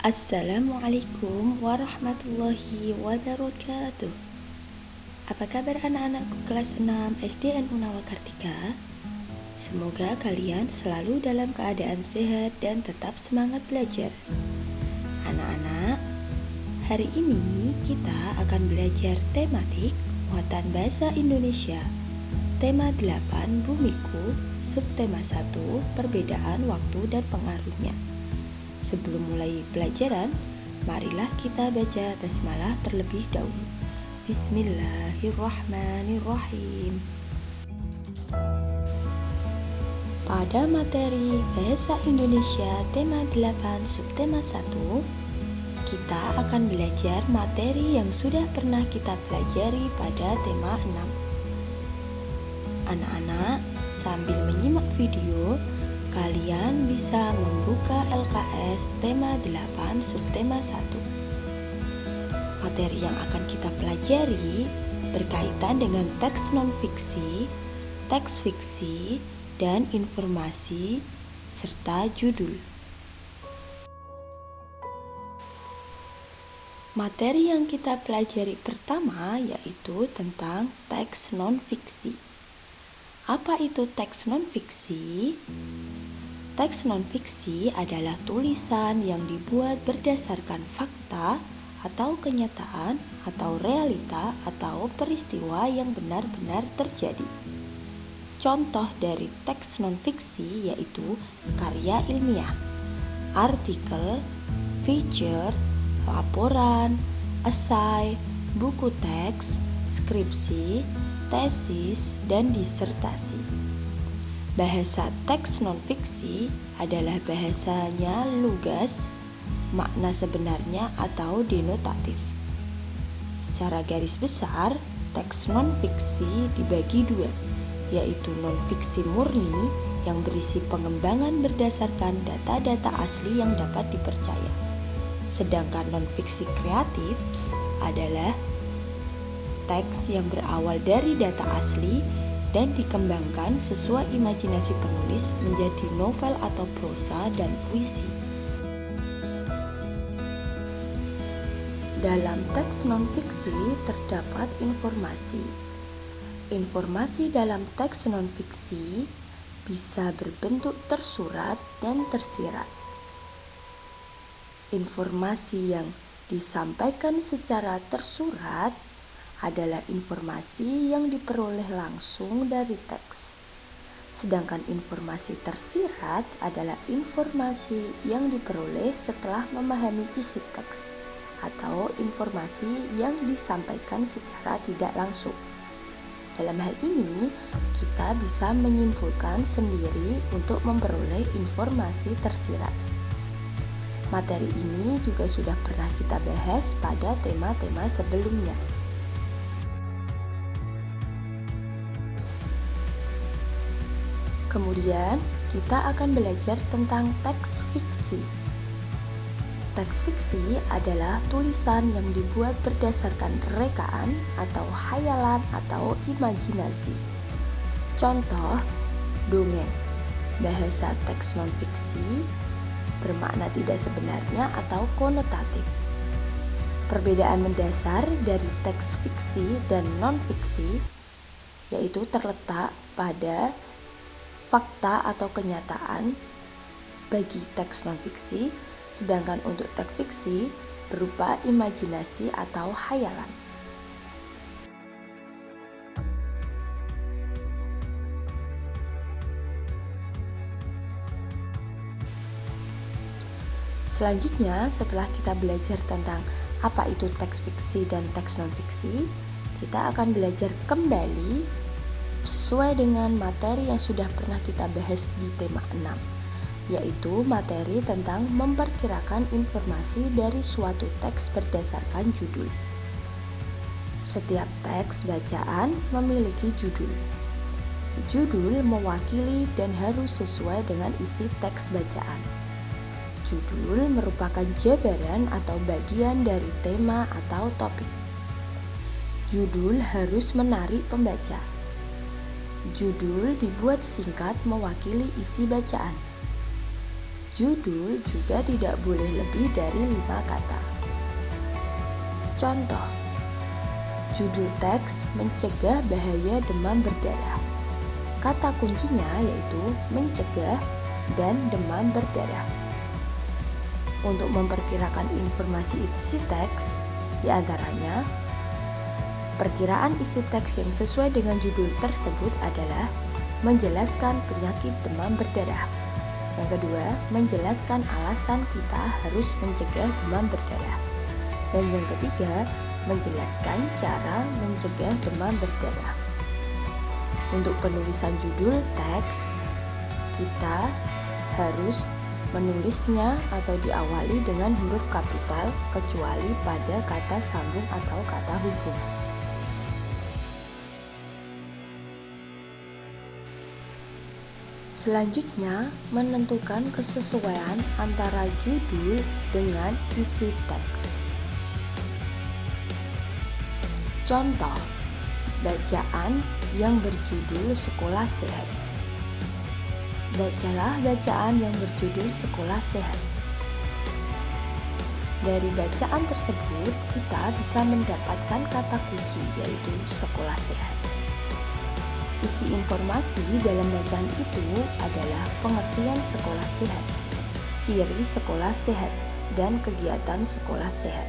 Assalamualaikum warahmatullahi wabarakatuh. Apa kabar anak-anakku kelas 6 SD Unawa Kartika? Semoga kalian selalu dalam keadaan sehat dan tetap semangat belajar. Anak-anak, hari ini kita akan belajar tematik muatan bahasa Indonesia. Tema 8 Bumiku, subtema 1 perbedaan waktu dan pengaruhnya. Sebelum mulai pelajaran, marilah kita baca basmalah terlebih dahulu. Bismillahirrahmanirrahim. Pada materi Bahasa Indonesia tema 8 subtema 1, kita akan belajar materi yang sudah pernah kita pelajari pada tema 6. Anak-anak, sambil menyimak video, kalian bisa membuka LKS tema 8 subtema 1. Materi yang akan kita pelajari berkaitan dengan teks non-fiksi, teks fiksi, dan informasi, serta judul. Materi yang kita pelajari pertama yaitu tentang teks non-fiksi. Apa itu teks non-fiksi? Teks non-fiksi adalah tulisan yang dibuat berdasarkan fakta atau kenyataan atau realita atau peristiwa yang benar-benar terjadi. Contoh dari teks non-fiksi yaitu karya ilmiah, artikel, feature, laporan, esai, buku teks, skripsi, tesis, dan disertasi. Bahasa teks non-fiksi adalah bahasanya lugas, makna sebenarnya atau denotatif. Secara garis besar, teks non-fiksi dibagi dua, yaitu non-fiksi murni yang berisi pengembangan berdasarkan data-data asli yang dapat dipercaya. Sedangkan non-fiksi kreatif adalah teks yang berawal dari data asli dan dikembangkan sesuai imajinasi penulis menjadi novel atau prosa dan puisi. Dalam teks non-fiksi terdapat informasi. Informasi dalam teks non-fiksi bisa berbentuk tersurat dan tersirat. Informasi yang disampaikan secara tersurat adalah informasi yang diperoleh langsung dari teks. Sedangkan informasi tersirat adalah informasi yang diperoleh setelah memahami isi teks atau informasi yang disampaikan secara tidak langsung. Dalam hal ini, kita bisa menyimpulkan sendiri untuk memperoleh informasi tersirat. Materi ini juga sudah pernah kita bahas pada tema-tema sebelumnya. Kemudian, kita akan belajar tentang teks fiksi. Teks fiksi adalah tulisan yang dibuat berdasarkan rekaan atau khayalan atau imajinasi. Contoh, dongeng. Bahasa teks non-fiksi bermakna tidak sebenarnya atau konotatif. Perbedaan mendasar dari teks fiksi dan non-fiksi yaitu terletak pada fakta atau kenyataan bagi teks non-fiksi, sedangkan untuk teks fiksi berupa imajinasi atau khayalan. Selanjutnya, setelah kita belajar tentang apa itu teks fiksi dan teks non-fiksi, kita akan belajar kembali sesuai dengan materi yang sudah pernah kita bahas di tema 6, yaitu materi tentang memperkirakan informasi dari suatu teks berdasarkan judul. Setiap teks bacaan memiliki judul. Judul mewakili dan harus sesuai dengan isi teks bacaan. Judul merupakan jabaran atau bagian dari tema atau topik. Judul harus menarik pembaca. Judul dibuat singkat mewakili isi bacaan. Judul juga tidak boleh lebih dari 5 kata. Contoh, judul teks mencegah bahaya demam berdarah. Kata kuncinya yaitu mencegah dan demam berdarah. Untuk memperkirakan informasi isi teks, diantaranya perkiraan isi teks yang sesuai dengan judul tersebut adalah menjelaskan penyakit demam berdarah. Yang kedua, menjelaskan alasan kita harus mencegah demam berdarah. Dan yang ketiga, menjelaskan cara mencegah demam berdarah. Untuk penulisan judul teks, kita harus menulisnya atau diawali dengan huruf kapital kecuali pada kata sambung atau kata hubung. Selanjutnya, menentukan kesesuaian antara judul dengan isi teks. Contoh, bacaan yang berjudul Sekolah Sehat. Bacalah bacaan yang berjudul Sekolah Sehat. Dari bacaan tersebut, kita bisa mendapatkan kata kunci yaitu sekolah sehat. Isi informasi dalam bacaan itu adalah pengertian sekolah sehat, ciri sekolah sehat, dan kegiatan sekolah sehat.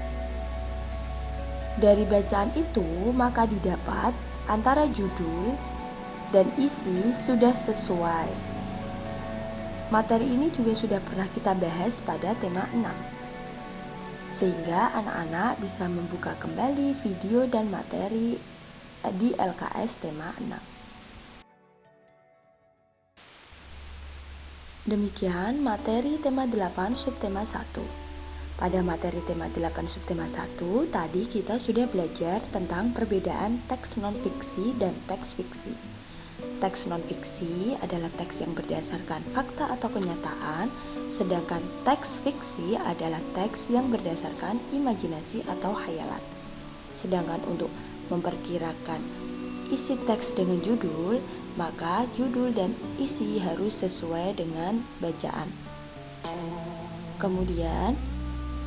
Dari bacaan itu, maka didapat antara judul dan isi sudah sesuai. Materi ini juga sudah pernah kita bahas pada tema 6. Sehingga anak-anak bisa membuka kembali video dan materi di LKS tema 6. Demikian materi tema 8 subtema 1. Pada materi tema 8 subtema 1 tadi kita sudah belajar tentang perbedaan teks non-fiksi dan teks fiksi. Teks non-fiksi adalah teks yang berdasarkan fakta atau kenyataan, sedangkan teks fiksi adalah teks yang berdasarkan imajinasi atau khayalan. Sedangkan untuk memperkirakan isi teks dengan judul, maka judul dan isi harus sesuai dengan bacaan. Kemudian,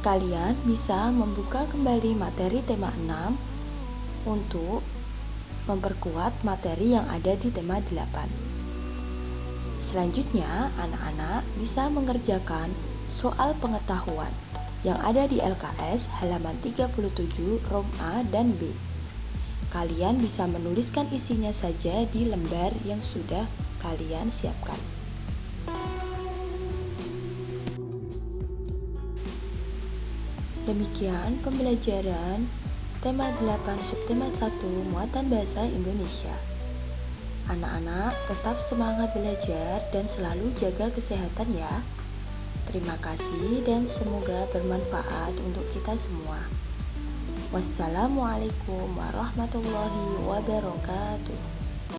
kalian bisa membuka kembali materi tema 6 untuk memperkuat materi yang ada di tema 8. Selanjutnya, anak-anak bisa mengerjakan soal pengetahuan yang ada di LKS halaman 37 rom A dan B. Kalian bisa menuliskan isinya saja di lembar yang sudah kalian siapkan. Demikian pembelajaran tema 8 subtema 1 muatan bahasa Indonesia. Anak-anak tetap semangat belajar dan selalu jaga kesehatan ya. Terima kasih dan semoga bermanfaat untuk kita semua. Wassalamualaikum warahmatullahi wabarakatuh.